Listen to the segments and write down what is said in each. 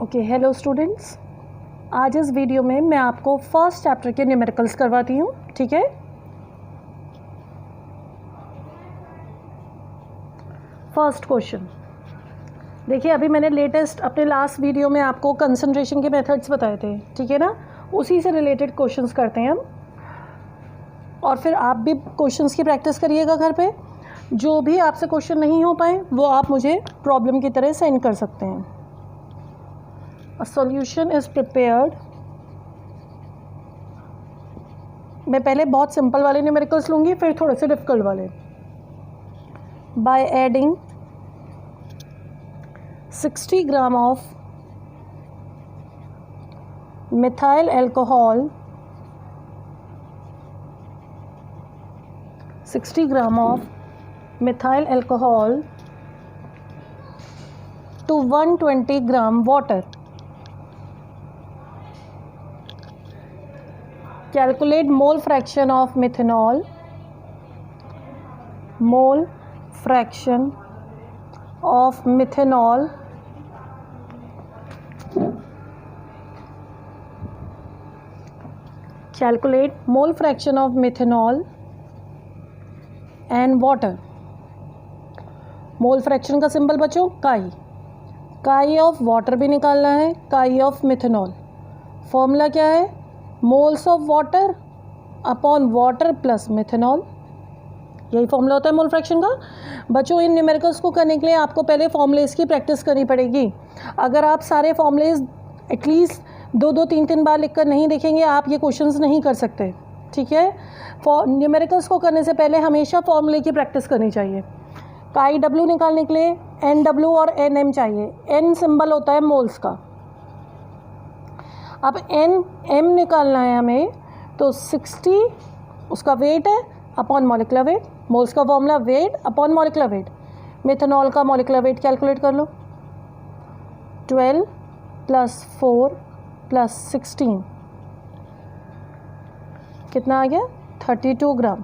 Okay, hello students. आज इस video में मैं आपको फर्स्ट चैप्टर के न्यूमेरिकल्स करवाती हूँ, ठीक है। फर्स्ट क्वेश्चन देखिए, अभी मैंने लेटेस्ट अपने लास्ट वीडियो में आपको कंसंट्रेशन के मेथड्स बताए थे, ठीक है ना। उसी से रिलेटेड क्वेश्चंस करते हैं हम, और फिर आप भी क्वेश्चंस की प्रैक्टिस करिएगा घर पे। जो भी आपसे क्वेश्चन नहीं हो पाए वो आप मुझे प्रॉब्लम की तरह सेंड कर सकते हैं। A solution is prepared। मैं पहले बहुत सिंपल वाले न्यूमेरिकल्स लूँगी, फिर थोड़े से डिफिकल्ट वाले। By adding 60 gram of methyl alcohol, 60 gram of methyl alcohol to 120 gram water, calculate mole fraction of methanol, mole fraction of methanol calculate mole fraction of methanol and water। Mole fraction का symbol बच्चों काई, काई of water भी निकालना है, काई of methanol. Formula क्या है? Moles of water upon water plus methanol. यही फॉर्मूला होता है मोल फ्रैक्शन का। बच्चों, इन न्यूमेरिकल्स को करने के लिए आपको पहले फॉर्मूलेस की प्रैक्टिस करनी पड़ेगी। अगर आप सारे फॉर्मूलेस एटलीस्ट 2-2, 3-3 बार लिखकर नहीं देखेंगे, आप ये क्वेश्चंस नहीं कर सकते, ठीक है। न्यूमेरिकल्स को करने से पहले हमेशा फॉर्मूले की प्रैक्टिस करनी चाहिए। काई डब्ल्यू निकालने के लिए एन डब्ल्यू और एन एम चाहिए। एन सिंबल होता है मोल्स का। अब एन एम निकालना है हमें, तो 60 उसका वेट है अपॉन मॉलिक्यूलर वेट। मोल्स का formula weight upon molecular weight. Methanol का मॉलिक्यूलर वेट कैलकुलेट कर लो। 12 + 4 + 16 कितना आ गया? 32 ग्राम।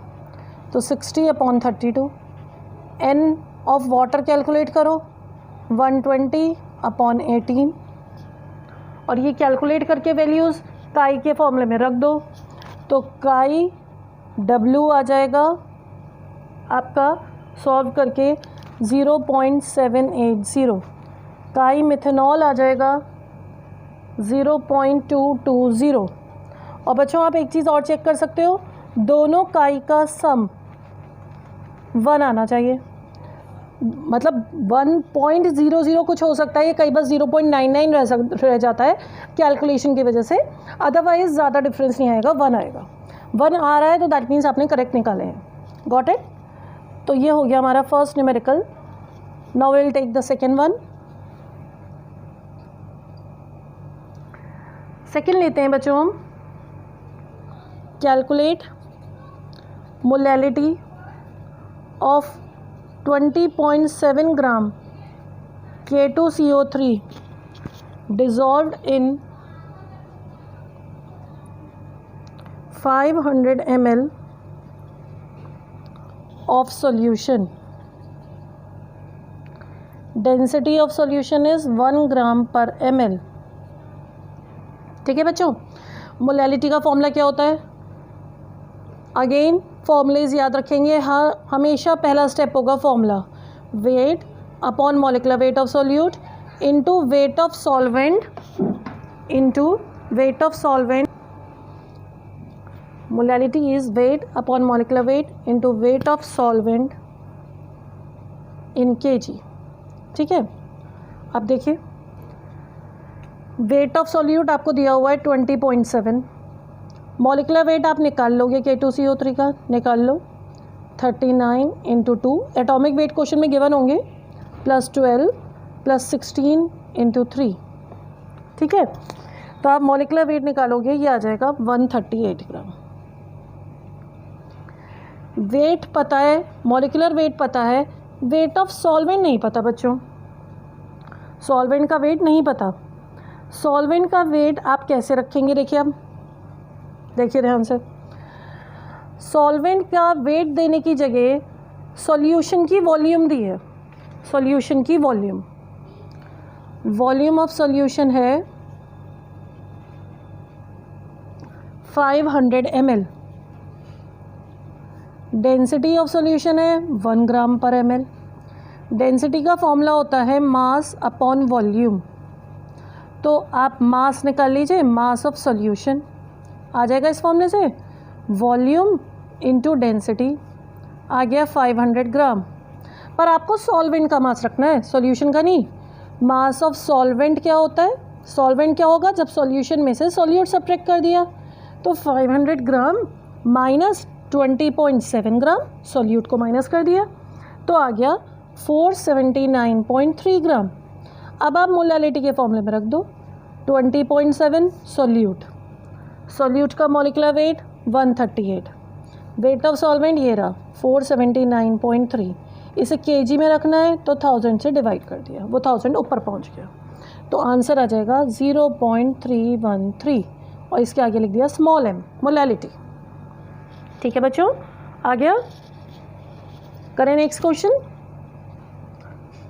तो 60 upon 32। N of water calculate करो, 120 अपॉन 18, और ये कैलकुलेट करके वैल्यूज़ काई के फॉर्मूले में रख दो। तो काई डब्ल्यू आ जाएगा आपका सॉल्व करके 0.780। काई मिथेनॉल आ जाएगा 0.220। और बच्चों, आप एक चीज़ और चेक कर सकते हो, दोनों काई का सम 1 आना चाहिए। मतलब 1.00 कुछ हो सकता है, ये कई बार 0.99 रह जाता है कैलकुलेशन की वजह से। अदरवाइज ज़्यादा डिफरेंस नहीं आएगा, 1 आएगा। 1 आ रहा है तो दैट मीन्स आपने करेक्ट निकाले हैं। Got it? तो ये हो गया हमारा first numerical. Now will take the second one. Second लेते हैं बच्चों हम। Calculate molality of 20.7 gram K2CO3 dissolved in 500 ml of solution. Density of solution is 1 gram per ml। ठीक है बच्चों, मोलैलिटी का फॉर्मूला क्या होता है? अगेन फॉर्मूलेज याद रखेंगे। हमेशा पहला स्टेप होगा formula weight upon molecular weight of solute into weight of solvent into weight of solvent. Molality is weight upon molecular weight into weight of solvent in kg। ठीक है, अब देखिए वेट ऑफ सोल्यूट आपको दिया हुआ है 20.7। Molecular weight आप निकाल लोगे K2CO3 का, निकाल लो। 39 × 2 एटॉमिक वेट क्वेश्चन में गिवन होंगे, +12 + 16 × 3। ठीक है, तो आप मॉलिक्यूलर वेट निकालोगे, ये आ जाएगा 138 ग्राम। वेट पता है, मॉलिक्यूलर वेट पता है, वेट ऑफ सॉल्वेंट नहीं पता बच्चों। सॉल्वेंट का वेट नहीं पता। सॉल्वेंट का वेट आप कैसे रखेंगे? देखिए, अब देखिए ध्यान से। सॉल्वेंट का वेट देने की जगह सॉल्यूशन की वॉल्यूम दी है, सॉल्यूशन की वॉल्यूम। वॉल्यूम ऑफ सॉल्यूशन है 500 ml, डेंसिटी ऑफ सॉल्यूशन है 1 ग्राम पर ml। डेंसिटी का फॉर्मूला होता है मास अपॉन वॉल्यूम, तो आप मास निकाल लीजिए, मास ऑफ सॉल्यूशन आ जाएगा इस फॉर्मूले से, वॉल्यूम इंटू डेंसिटी आ गया 500 ग्राम। पर आपको सॉल्वेंट का मास रखना है, सॉल्यूशन का नहीं। मास ऑफ सॉल्वेंट क्या होता है, सॉल्वेंट क्या होगा, जब सॉल्यूशन में से सॉल्यूट सब्ट्रैक्ट कर दिया, तो 500 ग्राम माइनस 20.7 ग्राम, सॉल्यूट को माइनस कर दिया, तो आ गया 479.3 ग्राम। अब आप मोलालिटी के फॉर्मूले में रख दो, 20.7 सॉल्यूट, सॉल्यूट का molecular weight 138, weight of solvent ये रहा 479.3, इसे केजी में रखना है तो 1000 से डिवाइड कर दिया, वो 1000 ऊपर पहुंच गया, तो आंसर आ जाएगा 0.313 और इसके आगे लिख दिया स्मॉल m, मोलालिटी। ठीक है बच्चों, आ गया। करें next question,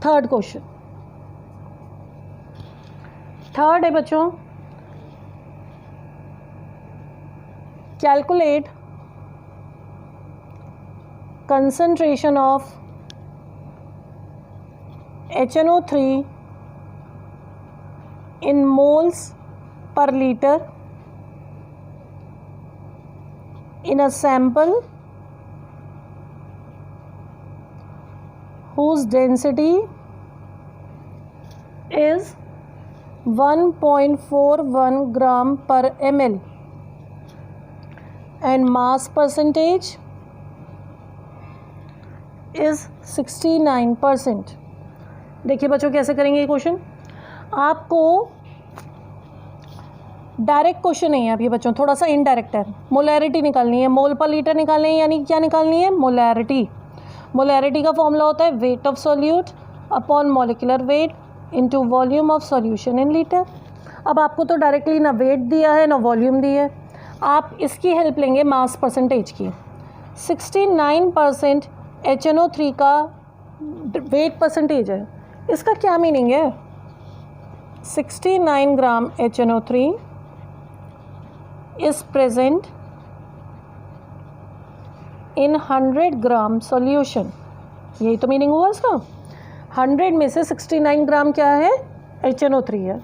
third question. Third है बच्चों, calculate concentration of HNO3 in moles per liter in a sample whose density is 1.41 gram per ml and mass percentage is 69%। देखिए बच्चों कैसे करेंगे ये क्वेश्चन, आपको डायरेक्ट क्वेश्चन नहीं है अभी बच्चों, थोड़ा सा इनडायरेक्ट है। मोलैरिटी निकालनी है, मोल पर लीटर निकालनी है, यानी क्या निकालनी है, मोलैरिटी। मोलैरिटी का फॉर्मूला होता है weight of solute upon molecular weight into volume of solution in litre. अब आपको तो डायरेक्टली ना वेट दिया है ना वॉल्यूम दी है, आप इसकी हेल्प लेंगे मास परसेंटेज की। 69% HNO3 का वेट परसेंटेज है, इसका क्या मीनिंग है, 69 ग्राम HNO3 is present in 100 gram solution, यही तो मीनिंग हुआ इसका। 100 में से 69 ग्राम क्या है, HNO3 है।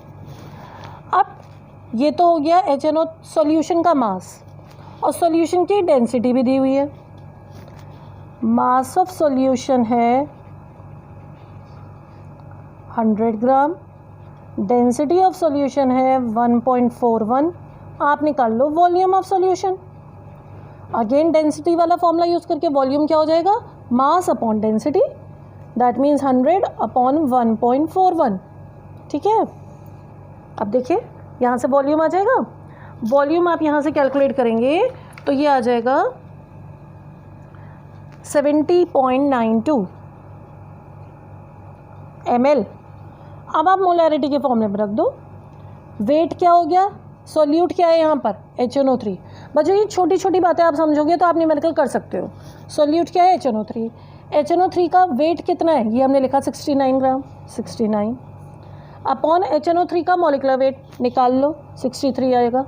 अब ये तो हो गया HNO सॉल्यूशन का मास, और सॉल्यूशन की डेंसिटी भी दी हुई है। मास ऑफ सॉल्यूशन है 100 ग्राम, डेंसिटी ऑफ सॉल्यूशन है 1.41। आप निकाल low volume of solution. Again density वाला फॉर्मूला यूज़ करके वॉल्यूम क्या हो जाएगा, mass upon density, that means 100 upon 1.41। ठीक है, अब देखिए यहाँ से वॉल्यूम आ जाएगा, वॉल्यूम आप यहाँ से कैलकुलेट करेंगे तो ये आ जाएगा 70.92 ml। अब आप मोलैरिटी के फॉर्मूले में रख दो, वेट क्या हो गया, सॉल्यूट क्या है यहाँ पर, HNO3। बच्चों ये छोटी छोटी बातें आप समझोगे तो आप न्यूमेरिकल कर सकते हो। सॉल्यूट क्या है, HNO3। HNO3 का वेट कितना है, ये हमने लिखा 69 ग्राम, 69 अपॉन HNO3 का मॉलिक्यूलर वेट निकाल लो, 63 आएगा।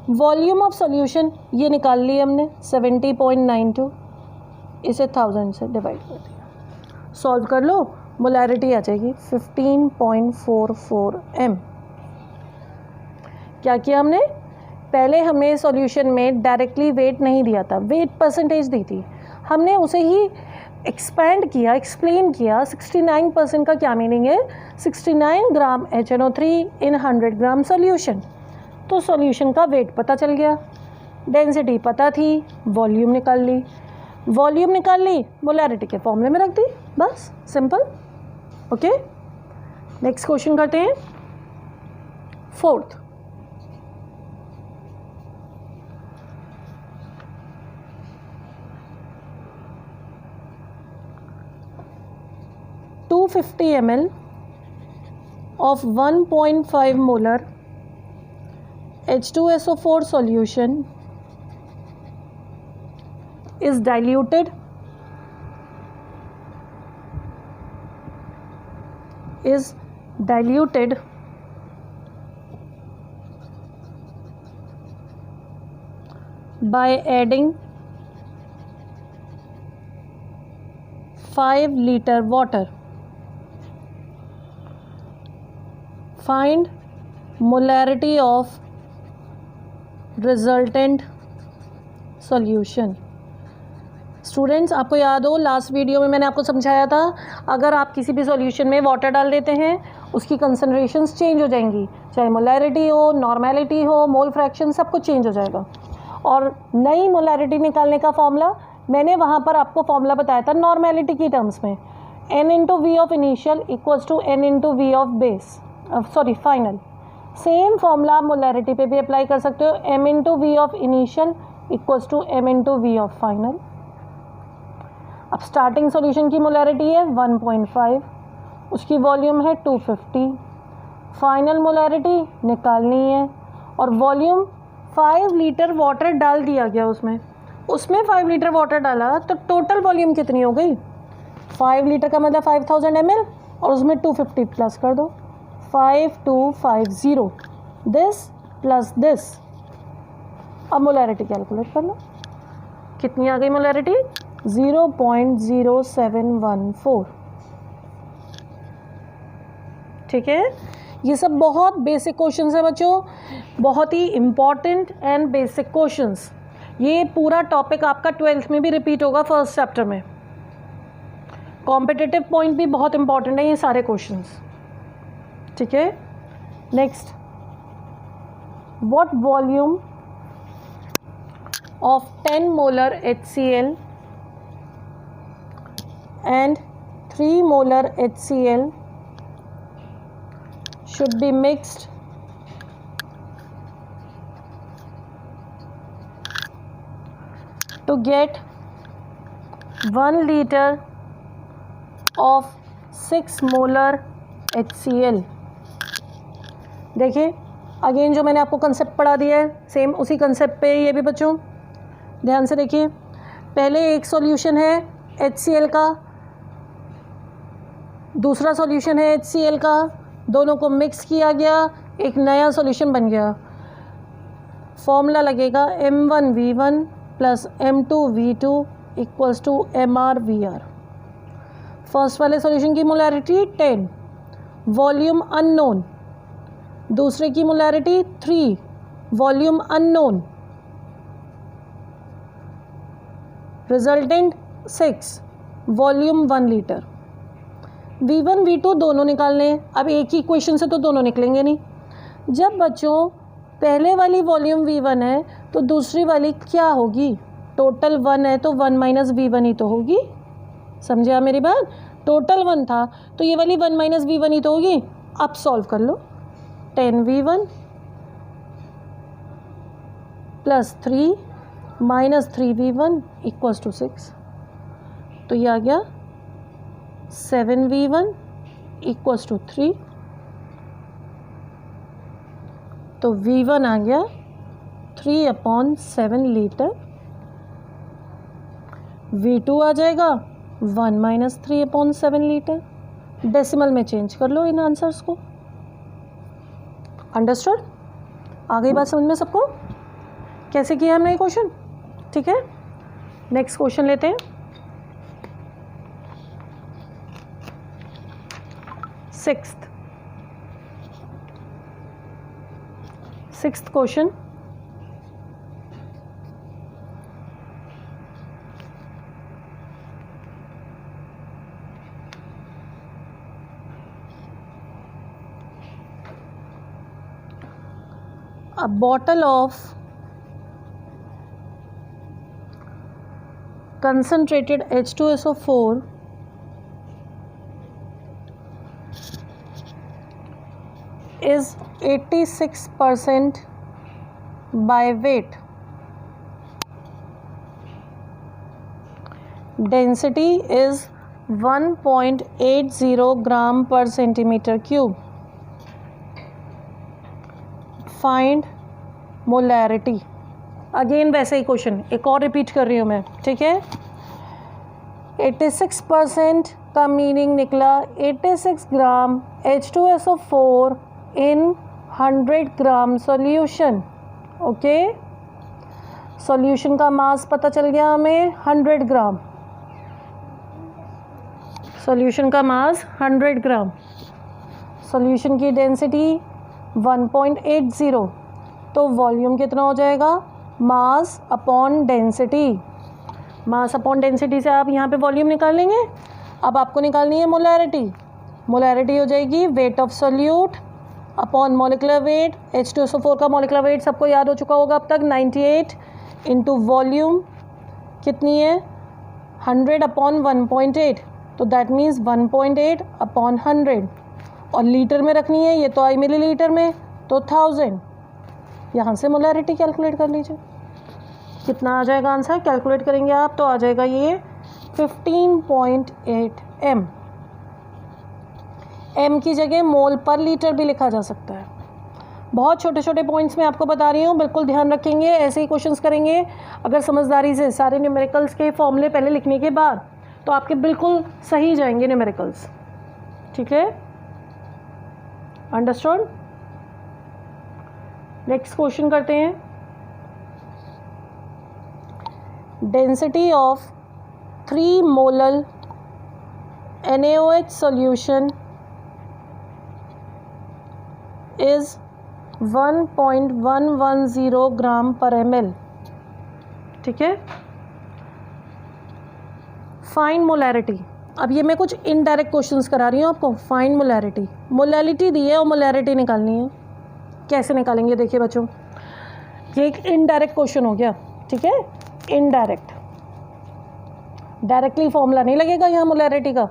वॉल्यूम ऑफ सॉल्यूशन ये निकाल ली हमने 70.92, इसे 1000 से डिवाइड कर दिया, सॉल्व कर लो, मोलैरिटी आ जाएगी 15.44 m। क्या किया हमने, पहले हमें सॉल्यूशन में डायरेक्टली वेट नहीं दिया था, वेट परसेंटेज दी थी, हमने उसे ही एक्सपैंड किया, एक्सप्लेन किया। 69% का क्या मीनिंग है, 69 ग्राम HNO3 इन 100 ग्राम सॉल्यूशन। तो सॉल्यूशन का वेट पता चल गया, डेंसिटी पता थी, वॉल्यूम निकाल ली, वॉल्यूम निकाल ली, मोलैरिटी के फॉर्मूले में रख दी, बस सिंपल। ओके, नेक्स्ट क्वेश्चन करते हैं, fourth. $250 ml of 1.5 molar H2SO4 solution is diluted diluted by adding 5 liter water. Find molarity of resultant solution. Students, आपको याद हो लास्ट वीडियो में मैंने आपको समझाया था, अगर आप किसी भी सॉल्यूशन में वाटर डाल देते हैं उसकी कंसनट्रेशंस चेंज हो जाएंगी, चाहे मोलैरिटी हो, नॉर्मेलिटी हो, मोल फ्रैक्शन, सब कुछ चेंज हो जाएगा। और नई मोलैरिटी निकालने का फॉर्मूला मैंने वहाँ पर आपको फॉर्मूला बताया था नॉर्मेलिटी की टर्म्स में, n into V of initial equals to n into V of base, sorry final. Same formula आप मोलैरिटी पे भी अप्लाई कर सकते हो, m into V of initial equals to m into V of final. अब starting solution की molarity है 1.5, उसकी वॉल्यूम है 250, फाइनल मोलैरिटी निकालनी है और वॉल्यूम 5 लीटर वाटर डाल दिया गया उसमें 5 लीटर वाटर डाला तो टोटल वॉल्यूम कितनी हो गई? 5 लीटर का मतलब 5000 ml और उसमें 250 प्लस कर दो, 5250, दिस प्लस दिस। अब मोलैरिटी कैलकुलेट कर लो, कितनी आ गई मोलैरिटी? 0.0714। ठीक है, ये सब बहुत बेसिक क्वेश्चंस है बच्चों, बहुत ही इम्पॉर्टेंट एंड बेसिक क्वेश्चंस। ये पूरा टॉपिक आपका 12th में भी रिपीट होगा फर्स्ट चैप्टर में। कॉम्पिटिटिव पॉइंट भी बहुत इंपॉर्टेंट है ये सारे क्वेश्चंस। ठीक है, next, what volume of 10 molar HCl and 3 molar HCl should be mixed to get 1 liter of 6 molar HCl। देखिए अगेन जो मैंने आपको कंसेप्ट पढ़ा दिया है सेम उसी कंसेप्ट पे ये भी बच्चों ध्यान से देखिए। पहले एक सॉल्यूशन है HCl का, दूसरा सॉल्यूशन है HCl का, दोनों को मिक्स किया गया, एक नया सॉल्यूशन बन गया। फॉर्मूला लगेगा M1V1 plus M2V2 equals to MrVr। First वाले सॉल्यूशन की मोलैरिटी 10, वॉल्यूम अननोन, दूसरे की molarity 3, volume unknown, resultant 6, volume 1 litre. V1 V2 दोनों निकालने हैं, अब एक ही इक्वेशन से तो दोनों निकलेंगे नहीं। जब बच्चों पहले वाली वॉल्यूम V1 है तो दूसरी वाली क्या होगी? टोटल 1 है तो 1 माइनस V1 ही तो होगी। समझे आप मेरी बात? टोटल 1 था तो ये वाली 1 माइनस V1 ही तो होगी। अब सॉल्व कर लो, 10V1 plus 3 minus 3V1 equals to 6, तो ये आ गया 7V1 इक्वल्स टू 3, तो V1 आ गया 3/7 लीटर, V2 आ जाएगा 1 माइनस 3/7 लीटर। डेसिमल में चेंज कर लो इन आंसर्स को। अंडरस्टूड? आ गई बात समझ में सबको कैसे किया हमने ये क्वेश्चन? ठीक है, नेक्स्ट क्वेश्चन लेते हैं। Sixth question, a bottle of concentrated H2SO4 is 86% by weight. Density is 1.80 gram per centimeter cube. Find molarity. Again वैसे ही क्वेश्चन एक और रिपीट कर रही हूँ मैं, ठीक है। 86% का मीनिंग निकला 86 ग्राम H2SO4 in 100 gram solution. Okay, solution का मास पता चल गया हमें 100 ग्राम, सॉल्यूशन का मास 100 ग्राम, सॉल्यूशन की डेंसिटी 1.80, तो वॉल्यूम कितना हो जाएगा, mass upon density. Mass upon density से आप यहाँ पे वॉल्यूम निकाल लेंगे। अब आपको निकालनी है मोलैरिटी। मोलैरिटी हो जाएगी weight of solute upon molecular weight. H2SO4 का मॉलिकुलर वेट सबको याद हो चुका होगा अब तक, 98 इंटू वॉल्यूम कितनी है, 100 अपॉन 1.8, तो दैट मीन्स 1.8 अपॉन 100, और लीटर में रखनी है, ये तो आई मिलीलीटर में, तो 1000। यहाँ से मोलैरिटी कैलकुलेट कर लीजिए, कितना आ जाएगा आंसर, कैलकुलेट करेंगे आप तो आ जाएगा ये 15.8 m। m की जगह मोल पर लीटर भी लिखा जा सकता है। बहुत छोटे छोटे पॉइंट्स मैं आपको बता रही हूँ, बिल्कुल ध्यान रखेंगे, ऐसे ही क्वेश्चंस करेंगे अगर समझदारी से सारे न्यूमेरिकल्स के फॉर्मूले पहले लिखने के बाद, तो आपके बिल्कुल सही जाएंगे न्यूमेरिकल्स। ठीक है, अंडरस्टूड। नेक्स्ट क्वेश्चन करते हैं। Density of 3 molal NaOH solution is 1.110 ग्राम पर ml। ठीक है, फाइंड मोलैरिटी। अब ये मैं कुछ इनडायरेक्ट क्वेश्चंस करा रही हूँ आपको। फाइंड मोलैरिटी, मोलैलिटी दी है और मोलैरिटी निकालनी है। कैसे निकालेंगे देखिए बच्चों, ये एक इनडायरेक्ट क्वेश्चन हो गया। ठीक है, इनडायरेक्ट, डायरेक्टली फॉर्मूला नहीं लगेगा यहाँ मोलैरिटी का।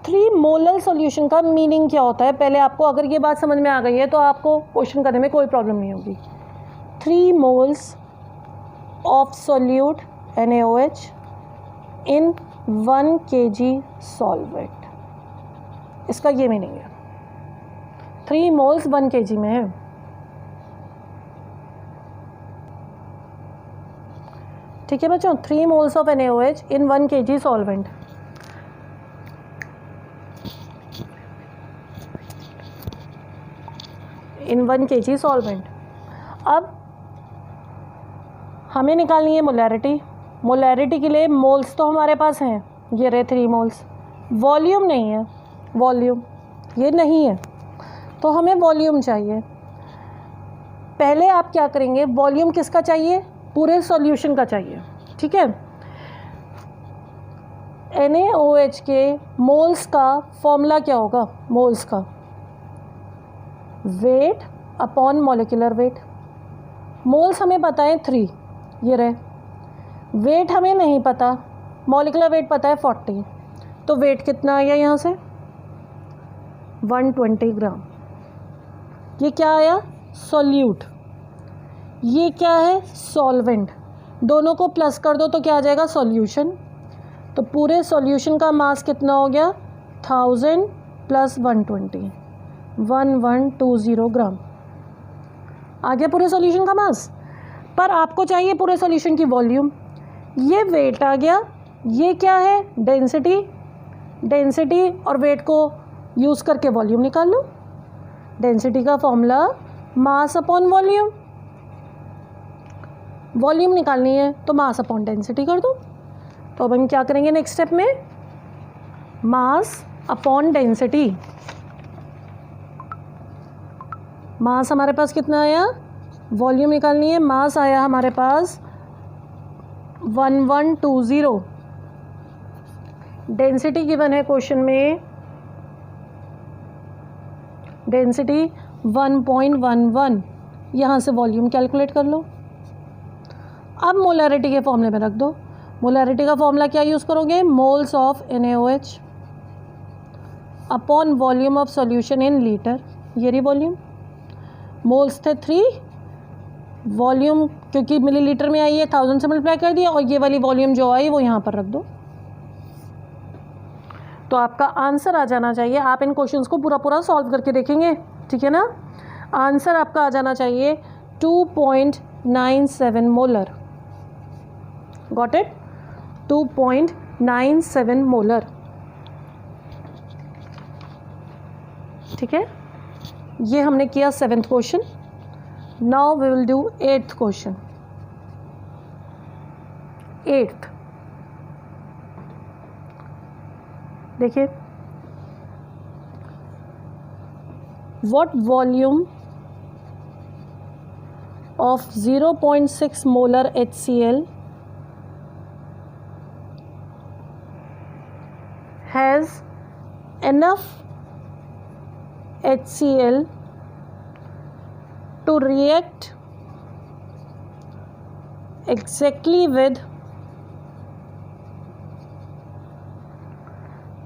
3 मोलल सॉल्यूशन का मीनिंग क्या होता है, पहले आपको अगर ये बात समझ में आ गई है तो आपको क्वेश्चन करने में कोई प्रॉब्लम नहीं होगी। 3 moles of solute NaOH in 1 kg solvent, इसका ये मीनिंग है। 3 मोल्स 1 kg में है। ठीक है बच्चों, 3 moles of NaOH in 1 kg solvent. In 1 kg solvent. अब हमें निकालनी है मोलैरिटी। मोलैरिटी के लिए मोल्स तो हमारे पास हैं, ये रहे 3 मोल्स। वॉल्यूम नहीं है, वॉल्यूम ये नहीं है, तो हमें वॉल्यूम चाहिए। पहले आप क्या करेंगे, वॉल्यूम किसका चाहिए, पूरे सॉल्यूशन का चाहिए। ठीक है, NaOH के मोल्स का फॉर्मूला क्या होगा, मोल्स का weight upon molecular weight. Moles हमें पता है 3, ये रहे। वेट हमें नहीं पता, मॉलिक्यूलर वेट पता है 40, तो वेट कितना आया यहाँ से 120 ग्राम। ये क्या आया, सोल्यूट, ये क्या है सॉल्वेंट। दोनों को प्लस कर दो तो क्या आ जाएगा, सॉल्यूशन। तो पूरे सॉल्यूशन का मास कितना हो गया, 1000 प्लस 120, 1120 ग्राम आ गया पूरे सॉल्यूशन का मास। पर आपको चाहिए पूरे सॉल्यूशन की वॉल्यूम। ये वेट आ गया, ये क्या है डेंसिटी। डेंसिटी और वेट को यूज़ करके वॉल्यूम निकाल लो। डेंसिटी का formula mass upon volume. Volume निकालनी है तो मास अपॉन डेंसिटी कर दो। तो अब हम क्या करेंगे नेक्स्ट स्टेप में, मास अपॉन डेंसिटी। मास हमारे पास कितना आया, वॉल्यूम निकालनी है, मास आया हमारे पास 1120। डेंसिटी गिवन है क्वेश्चन में, डेंसिटी 1.11। यहाँ से वॉल्यूम कैलकुलेट कर लो। अब मोलैरिटी के फॉर्मूले में रख दो। मोलैरिटी का फॉर्मूला क्या यूज़ करोगे, moles of NaOH upon volume of solution in litre. ये रही वॉल्यूम, मोल्स थे 3, वॉल्यूम क्योंकि मिलीलीटर में आई है 1000 से मल्टीप्लाई कर दिया, और ये वाली वॉल्यूम जो आई वो यहाँ पर रख दो। तो आपका आंसर आ जाना चाहिए। आप इन क्वेश्चंस को पूरा पूरा सॉल्व करके देखेंगे, ठीक है ना। आंसर आपका आ जाना चाहिए 2.97 मोलर। Got it, 2.97 molar. ठीक है, ये हमने किया 7th question. Now we will do 8th question. 8th देखिए, what volume of 0.6 molar HCl has enough HCl to react exactly with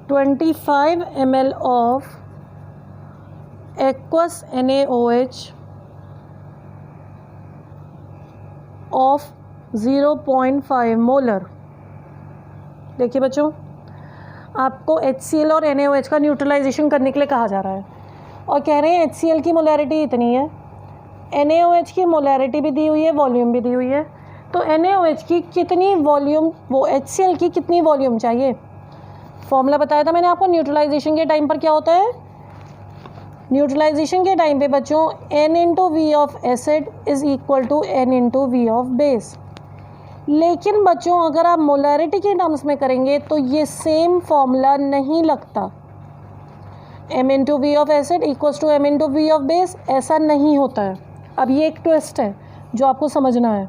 25 ml of aqueous NaOH of 0.5 molar. देखिए बच्चों, आपको HCl और NaOH का न्यूट्रलाइजेशन करने के लिए कहा जा रहा है और कह रहे हैं HCl की मोलैरिटी इतनी है, NaOH की मोलैरिटी भी दी हुई है, वॉल्यूम भी दी हुई है। तो NaOH की कितनी वॉल्यूम, वो HCl की कितनी वॉल्यूम चाहिए? फॉर्मूला बताया था मैंने आपको न्यूट्रलाइजेशन के टाइम पर क्या होता है। न्यूट्रलाइजेशन के टाइम पे बच्चों N into V of acid is equal to N into V of base. लेकिन बच्चों अगर आप मोलैरिटी के टर्म्स में करेंगे तो ये सेम फॉर्मूला नहीं लगता। M into V of acid equals to M into V of base, ऐसा नहीं होता है। अब ये एक ट्विस्ट है जो आपको समझना है।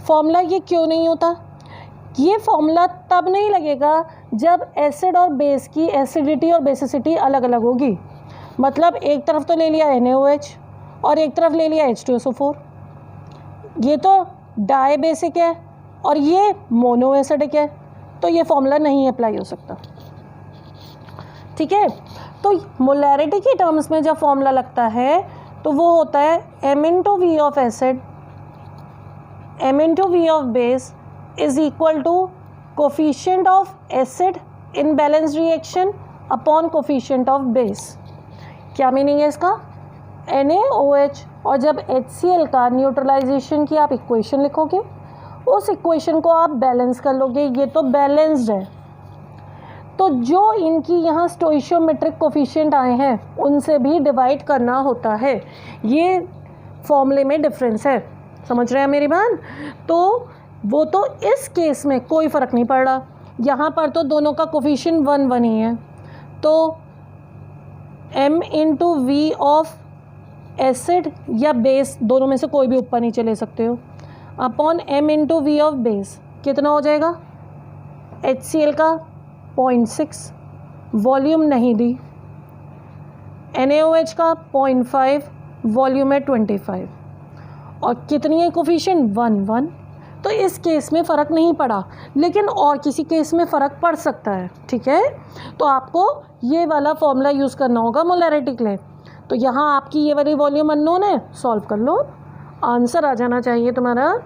फॉर्मूला ये क्यों नहीं होता? ये फॉर्मूला तब नहीं लगेगा जब एसिड और बेस की एसिडिटी और बेसिसिटी अलग अलग होगी। मतलब एक तरफ तो ले लिया NaOH और एक तरफ ले लिया H2SO4, ये तो डाई बेसिक है और ये मोनो एसिडिक है, तो ये फॉर्मूला नहीं अप्लाई हो सकता। ठीक है, तो मोलैरिटी की टर्म्स में जब फॉर्मूला लगता है तो वो होता है M into V of acid M into V of base is equal to coefficient of acid in balance reaction upon coefficient of base. क्या मीनिंग है इसका? NaOH और जब HCl का न्यूट्रलाइजेशन की आप इक्वेशन लिखोगे, उस इक्वेशन को आप बैलेंस कर लोगे, ये तो बैलेंस्ड है। तो जो इनकी यहाँ स्टोइशियोमेट्रिक कोफिशिएंट आए हैं उनसे भी डिवाइड करना होता है। ये फॉर्मूले में डिफरेंस है, समझ रहे हैं मेरी बात? तो वो तो इस केस में कोई फ़र्क नहीं पड़ रहा, यहाँ पर तो दोनों का कोफिशिएंट 1 1 ही है। तो M into V of acid या बेस, दोनों में से कोई भी ऊपर नीचे ले सकते हो, upon M into V of base कितना हो जाएगा? HCl का 0.6, वॉल्यूम नहीं दी, NaOH का 0.5, वॉल्यूम है 25 और कितनी है कोफिशिएंट? 1 1। तो इस केस में फ़र्क नहीं पड़ा, लेकिन और किसी केस में फ़र्क पड़ सकता है। ठीक है, तो आपको ये वाला फॉर्मूला यूज़ करना होगा मोलैरिटी के लिए। तो यहाँ आपकी ये वाली वॉल्यूम अननोन है, सॉल्व कर लो, आंसर आ जाना चाहिए तुम्हारा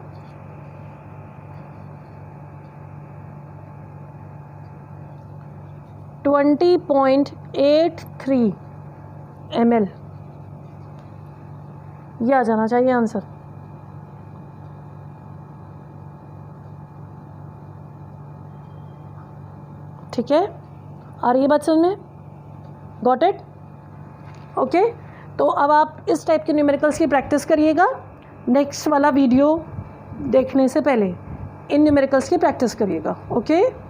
20.83 ml, ये आ जाना चाहिए आंसर। ठीक है, आ रही है बात समझ में? Got it? ओके, तो अब आप इस टाइप के न्यूमेरिकल्स की प्रैक्टिस करिएगा। नेक्स्ट वाला वीडियो देखने से पहले इन न्यूमेरिकल्स की प्रैक्टिस करिएगा। ओके।